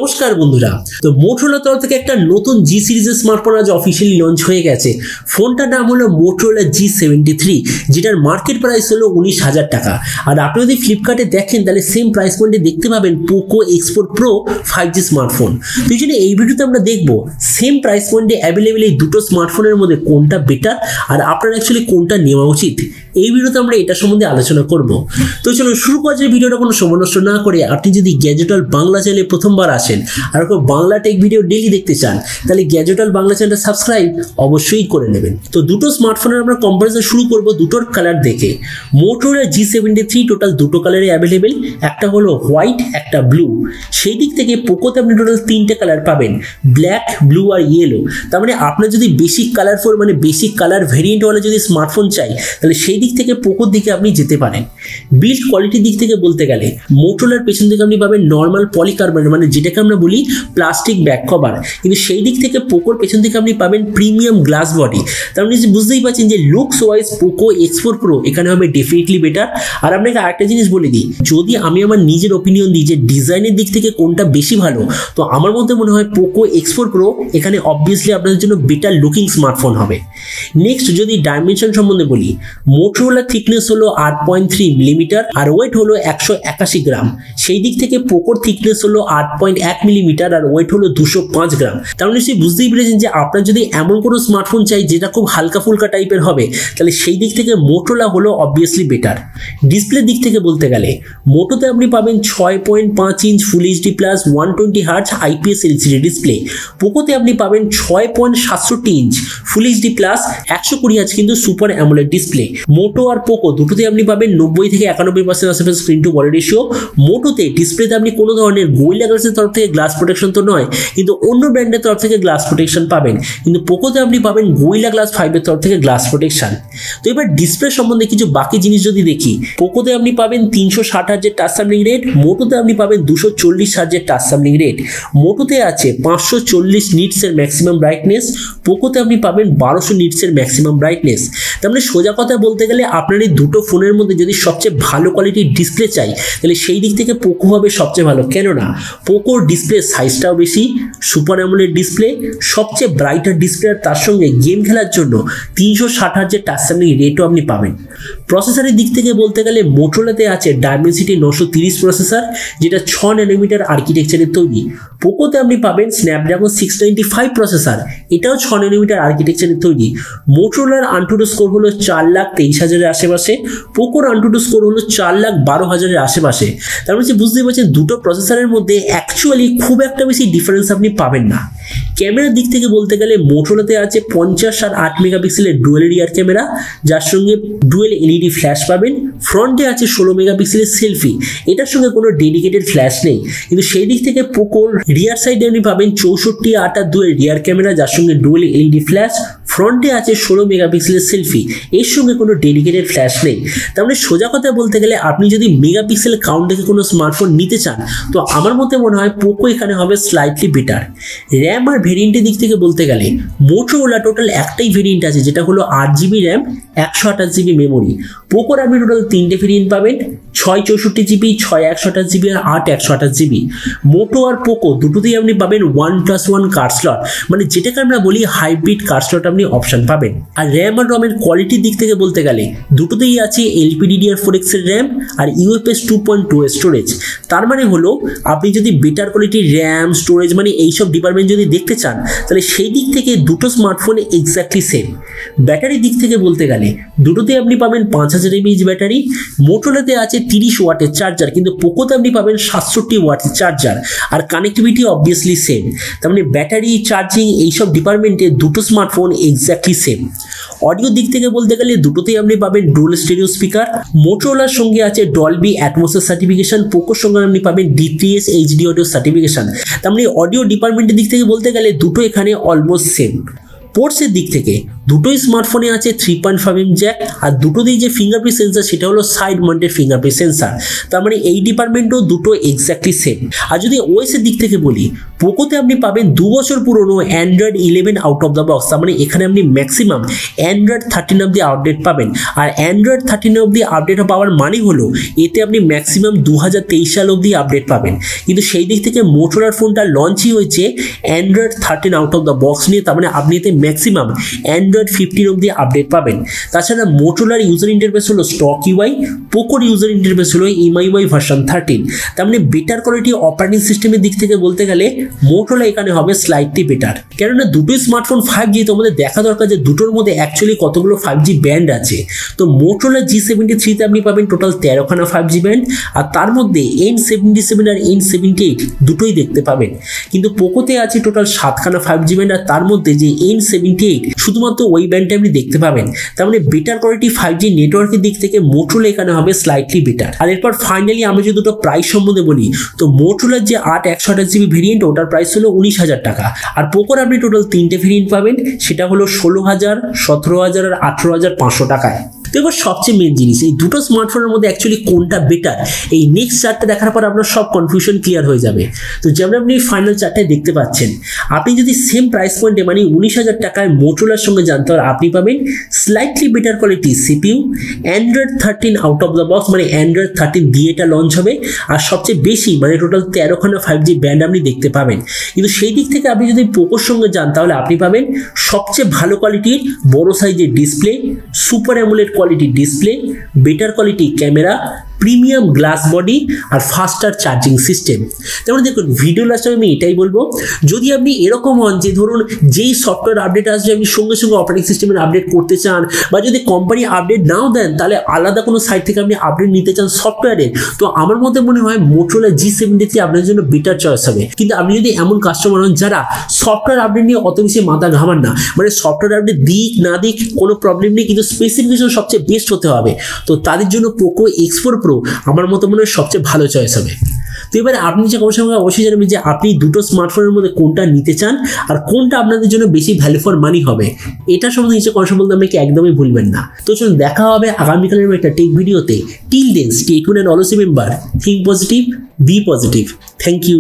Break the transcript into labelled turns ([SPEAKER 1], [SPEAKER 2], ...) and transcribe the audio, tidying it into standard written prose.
[SPEAKER 1] নমস্কার বন্ধুরা, তো Motorola তরফ থেকে একটা নতুন জি সিরিজের স্মার্টফোন আজ অফিশিয়ালি লঞ্চ হয়ে গেছে। ফোনটার নাম হলো Motorola G73, যেটার মার্কেট প্রাইস হলো 19,000 টাকা। আর আপনি যদি ফ্লিপকার্টে দেখেন তাহলে সেম প্রাইস পয়েন্টে দেখতে পাবেন POCO X4 Pro 5G smartphone. তো এই জন্য এই ভিডিওতে আমরা দেখবো সেম প্রাইস পয়েন্টে অ্যাভেলেবেল এই দুটো স্মার্টফোনের মধ্যে কোনটা বেটার আর আপনার অ্যাকচুয়ালি কোনটা নেওয়া উচিত। এই ভিডিওতে আমরা এটা সম্বন্ধে আলোচনা করব। তো চলো শুরু করা যায় ভিডিওটা কোনো সময় নষ্ট না করে। আপনি যদি গ্যাজেট ওয়ার্ল্ড বাংলা চ্যানেলে প্রথমবার আসেন আর বাংলা টেক ভিডিও ডেইলি দেখতে চান তাহলে গ্যাজেট ওয়ার্ল্ড বাংলা চ্যানেলটা সাবস্ক্রাইব অবশ্যই করে নেবেন। তো দুটো স্মার্টফোনের আমরা কম্পারিজন শুরু করব দুটোর কালার দেখে। Motorola G73 টোটাল দুটো কালারে অ্যাভেলেবেল, একটা হলো হোয়াইট একটা ব্লু। সেই দিক থেকে পোকোতে আপনি টোটাল তিনটে কালার পাবেন, ব্ল্যাক, ব্লু আর ইয়েলো। তার মানে আপনার যদি বেসিক কালারফুল মানে বেসিক কালার ভেরিয়েন্ট ওয়ালা যদি স্মার্টফোন চাই তাহলে সেই দিক থেকে পোকোর দিকে আপনি যেতে পারেন। বিল্ড কোয়ালিটির দিক থেকে বলতে গেলে Motorola পেছন থেকে আপনি পাবেন নর্মাল পলিকার্বনেট মানে যেটাকে আমরা বলি প্লাস্টিক ব্যাক কভার, কিন্তু সেই দিক থেকে পোকোর পেছন থেকে আপনি পাবেন প্রিমিয়াম গ্লাস বডি। তার মানে বুঝতেই পারছেন যে looks wise POCO X4 Pro এখানে হবে ডেফিনেটলি বেটার। আর আপনাকে আরেকটা জিনিস বলে দিই, যদি আমি আমার নিজের ওপিনিয়ন দিই যে ডিজাইনের দিক থেকে কোনটা বেশি ভালো, তো আমার মধ্যে মনে হয় POCO X4 Pro এখানে অবভিয়াসলি আপনাদের জন্য বেটার লুকিং স্মার্টফোন হবে। নেক্সট যদি ডাইমেনশন সম্বন্ধে বলি, Motorola থিকনেস হলো 8.3 মিলিমিটার আর ওয়েট হলো 181 গ্রাম। সেই দিক থেকে পোকোর থিকনেস হলো 8.1 মিলিমিটার আর ওয়েট হলো 205 গ্রাম। তার মানে সেই বুঝতেই পেরেছেন যে আপনার যদি এমন কোনো স্মার্টফোন চাই যেটা খুব হালকা ফুলকা টাইপের হবে তাহলে সেই দিক থেকে Motorola হলো অবভিয়াসলি বেটার। ডিসপ্লে দিক থেকে বলতে গেলে মোটোতে আপনি পাবেন 6.5 inch full HD plus 120 hertz IPS LCD display. পোকোতে আপনি পাবেন 6.67 inch full HD plus 120 hertz কিন্তু সুপার অ্যামোলেড ডিসপ্লে। মোটো আর পোকো দুটোতে আপনি পাবেন 90 থেকে 91% আশেপাশে স্ক্রিন টু বডি রেশিও। মোটোতে ডিসপ্লেতে আপনি কোনো ধরনের গোরিলা গ্লাসের তরফ থেকে গ্লাস প্রোটেকশন তো নয়, কিন্তু অন্য ব্র্যান্ডের তরফ থেকে গ্লাস প্রোটেকশন পাবেন, কিন্তু পোকোতে আপনি পাবেন গোরিলা গ্লাস 5 এর তরফ থেকে গ্লাস প্রোটেকশন। তো এবার ডিসপ্লে সম্বন্ধে কিছু বাকি জিনিস যদি দেখি, পোকোতে আপনি পাবেন 360 হার্জের টাচ স্যাম্পলিং রেট, মোটোতে আপনি পাবেন 240 হার্জের টাচ স্যাম্পলিং রেট। মোটোতে আছে 540 নিটসের ম্যাক্সিমাম ব্রাইটনেস, পোকোতে আপনি পাবেন 1200 নিটসের ম্যাক্সিমাম ব্রাইটনেস। তার মানে সোজা কথা বলতে গেলে আপনার এই দুটো ফোনের মধ্যে যদি সবচেয়ে ভালো কোয়ালিটির ডিসপ্লে চাই তাহলে সেই দিক থেকে পোকো হবে সবচেয়ে ভালো। কেননা পোকোর ডিসপ্লে সাইজটাও বেশি, সুপার অ্যামোলেড ডিসপ্লে, সবচেয়ে ব্রাইটার ডিসপ্লে, আর তার সঙ্গে গেম খেলার জন্য 360 হার্জের টাচ স্যাম্পলিং রেটও আপনি পাবেন। প্রসেসরের দিক থেকে বলতে গেলে মোটোরোলাতে আছে ডায়মেনসিটি 930 প্রসেসর, যেটা 6 ন্যানোমিটার আর্কিটেকচারের তৈরি। পোকোতে আপনি পাবেন স্ন্যাপড্রাগন 695 প্রসেসর, এটাও 6 ন্যানোমিটার আর্কিটেকচারের তৈরি। মোটোরোলার AnTuTu স্কোর হলো 4,23,000-এর আশেপাশে, পোকোর AnTuTu স্কোর হলো 4,12,000-এর আশেপাশে। তার মানে বুঝতেই পারছেন দুটো প্রসেসরের মধ্যে অ্যাকচুয়ালি খুব একটা বেশি ডিফারেন্স আপনি পাবেন না। ক্যামেরার দিক থেকে বলতে গেলে মোটোরোলাতে আছে 50 আর 8 মেগাপিক্সেলের ডুয়েল রিয়ার ক্যামেরা, যার সঙ্গে ডুয়েল LED ফ্ল্যাশ পাবেন। ফ্রন্টে আছে 16 মেগাপিক্সেলের সেলফি, এটার সঙ্গে কোনো ডেডিকেটেড ফ্ল্যাশ নেই, কিন্তু সেই দিক থেকে পোকোর রিয়ার সাইডে আপনি পাবেন 64, 8 আর 2 রিয়ার ক্যামেরা, যার সঙ্গে ডুয়েল LED ফ্ল্যাশ। ফ্রন্টে আছে 16 মেগাপিক্সেলের সেলফি, এর সঙ্গে কোনো ডেডিকেটেড ফ্ল্যাশ নেই। তার মানে সোজা কথা বলতে গেলে আপনি যদি মেগাপিক্সেল কাউন্ট দেখে কোনো স্মার্টফোন নিতে চান তো আমার মতে মনে হয় পোকো এখানে হবে স্লাইটলি বেটার। র্যাম আর ভেরিয়েন্টের দিক থেকে বলতে গেলে Motorola টোটাল একটাই ভেরিয়েন্ট আছে, যেটা হলো 8GB র্যাম 128GB মেমোরি। পোকোর আপনি টোটাল তিনটে ভেরিয়েন্ট পাবেন, 664GB, 6/128GB আর 8/128GB। মোটো আর পোকো দুটোতেই আপনি পাবেন 1+1 কার্ড স্লট, মানে যেটাকে আমরা বলি হাইব্রিড কার্ড স্লট আপনি অপশন পাবেন। আর র্যাম আর রমের কোয়ালিটির দিক থেকে বলতে গেলে দুটোতেই আছে LPDDR4X এর র্যাম আর UFS 2.2 এর স্টোরেজ। তার মানে হলো আপনি যদি বেটার কোয়ালিটির র্যাম, স্টোরেজ মানে এইসব ডিপার্টমেন্ট যদি দেখতে চান তাহলে সেই দিক থেকে দুটো স্মার্টফোনে এক্স্যাক্টলি সেম। ব্যাটারির দিক থেকে বলতে গেলে দুটোতেই আপনি পাবেন 5000 mAh ব্যাটারি। মোটোরোলাতে আছে 30 ওয়াটের চার্জার, কিন্তু পোকোতে আপনি পাবেন 67 ওয়াটের চার্জার, আর কানেক্টিভিটি অবভিয়াসলি সেম। তার মানে ব্যাটারি, চার্জিং এইসব ডিপার্টমেন্টে দুটো স্মার্টফোন এক্স্যাক্টলি সেম। অডিও দিক থেকে বলতে গেলে দুটোতেই আপনি পাবেন ডুয়াল স্টেরিও স্পিকার। মোটোরোলার সঙ্গে আছে ডলবি অ্যাটমসের সার্টিফিকেশন, পোকোর সঙ্গে আপনি পাবেন D3S HD অডিও সার্টিফিকেশন। তার মানে অডিও ডিপার্টমেন্টের দিক থেকে বলতে গেলে দুটো এখানে অলমোস্ট সেম। পোর্টসের দিক থেকে দুটোই স্মার্টফোনে আছে 3.5mm জ্যাক, আর দুটোতেই যে ফিঙ্গারপ্রিন্ট সেন্সার সেটা হলো সাইড মাউন্টেড ফিঙ্গারপ্রিন্ট সেন্সার। তার মানে এই ডিপার্টমেন্টও দুটো এক্স্যাক্টলি সেম। আর যদি ওএস এর দিক থেকে বলি, পোকোতে আপনি পাবেন 2 বছর পুরনো Android 11 out of the box. তার মানে এখানে আপনি ম্যাক্সিমাম অ্যান্ড্রয়েড 13 অব্দি আপডেট পাবেন। আর অ্যান্ড্রয়েড 13 অব্দি আপডেট পাওয়ার মানে হলো এতে আপনি ম্যাক্সিমাম 2023 সাল অব্দি আপডেট পাবেন। কিন্তু সেই দিক থেকে মোটোরোলার ফোনটা লঞ্চই হয়েছে Android 13 out of the box নিয়ে। তার মানে আপনি এতে ম্যাক্সিমাম অ্যান্ড্রয়েড 15 অব্দি আপডেট পাবেন। তাছাড়া মোটোরোলার ইউজার ইন্টারফেস হলো স্টক ইউআই, পোকোর ইউজার ইন্টারফেস হলো এমআইইউআই ভার্সন 13। তার মানে বেটার কোয়ালিটি অপারেটিং সিস্টেমের দিক থেকে বলতে গেলে মোটোরোলা এখানে হবে স্লাইটলি বেটার। কেননা দুটো স্মার্টফোন 5G, তোমাদের দেখা দরকার যে দুটোর মধ্যে অ্যাকচুয়ালি কতগুলো 5G ব্যান্ড আছে। তো মোটোরোলা G73 তে আপনি পাবেন টোটাল 13খানা 5G ব্যান্ড, আর তার মধ্যে N77 আর N78 দুটোই দেখতে পাবেন। কিন্তু পোকোতে আছে টোটাল 7খানা 5G ব্যান্ড, আর তার মধ্যে যে N78 শুধুমাত্র ওই ব্যান্ডটা আপনি দেখতে পাবেন। তার মানে বেটার কোয়ালিটি 5G নেটওয়ার্কের দিক থেকে মোটোরোলা এখানে হবে স্লাইটলি বেটার। আর এরপর ফাইনালি আমি যদি দুটো প্রাইস সম্বন্ধে বলি, তো মোটোরোলার যে 8/128GB ভেরিয়েন্ট ওটার প্রাইস হলো 19,000 টাকা। আর পোকোর আপনি টোটাল 3টে ভেরিয়েন্ট পাবেন, সেটা হলো 16,000, 17,000 আর 18,500 টাকায়। তো এবার সবচেয়ে মেন জিনিস, এই দুটো স্মার্টফোনের মধ্যে অ্যাকচুয়ালি কোনটা বেটার, এই নেক্সট চারটা দেখার পর আপনার সব কনফিউশন ক্লিয়ার হয়ে যাবে। তো যেমন আপনি ফাইনাল চারটায় দেখতে পাচ্ছেন, আপনি যদি সেম প্রাইস পয়েন্টে মানে 19,000 টাকায় মোটোরোলার সঙ্গে যান, তাহলে আপনি পাবেন slightly better quality CPU, Android 13 out of the box, মানে অ্যান্ড্রয়েড 13 দিয়ে এটা লঞ্চ হবে, আর সবচেয়ে বেশি মানে টোটাল 13খানা 5G ব্যান্ড আপনি দেখতে পাবেন। কিন্তু সেই দিক থেকে আপনি যদি পোকোর সঙ্গে যান, তাহলে আপনি পাবেন সবচেয়ে ভালো কোয়ালিটির বড় সাইজের display, super AMOLED quality display, better quality camera, premium glass body আর ফাস্টার চার্জিং সিস্টেম। যেমন দেখুন, ভিডিও লাস্টে আমি এটাই বলবো, যদি আপনি এরকম হন যে ধরুন যেই সফটওয়্যার আপডেট আসবে আপনি সঙ্গে সঙ্গে অপারেটিং সিস্টেমের আপডেট করতে চান, বা যদি কোম্পানি আপডেট নাও দেন তাহলে আলাদা কোনো সাইট থেকে আপনি আপডেট নিতে চান সফটওয়্যারের, তো আমার মতে মনে হয় মোটোরোলা G73 আপনার জন্য বেটার চয়েস হবে। কিন্তু আপনি যদি এমন কাস্টমার হন যারা সফটওয়্যার আপডেট নিয়ে অত বেশি মাথা ঘামান না, মানে সফটওয়্যার আপডেট দিক না দিক কোনো প্রবলেম নেই, কিন্তু স্পেসিফিকেশন সবচেয়ে বেস্ট হতে হবে, তো তাদের জন্য পোকো X4 Pro আমার মতো মনে হয় সবচেয়ে ভালো চয়েস হবে। তো এবারে আপনি যে কমেন্ট সঙ্গে অবশ্যই জানাবেন যে আপনি দুটো স্মার্টফোনের মধ্যে কোনটা নিতে চান আর কোনটা আপনাদের জন্য বেশি ভ্যালু ফর মানি হবে। এটা সম্বন্ধে নিচে কমেন্ট বলতে আমাকে একদমই ভুলবেন না। তো চলুন দেখা হবে আগামীকালের একটা টেক ভিডিওতে। Till then stay tuned and always remember, think positive, be positive. Thank you.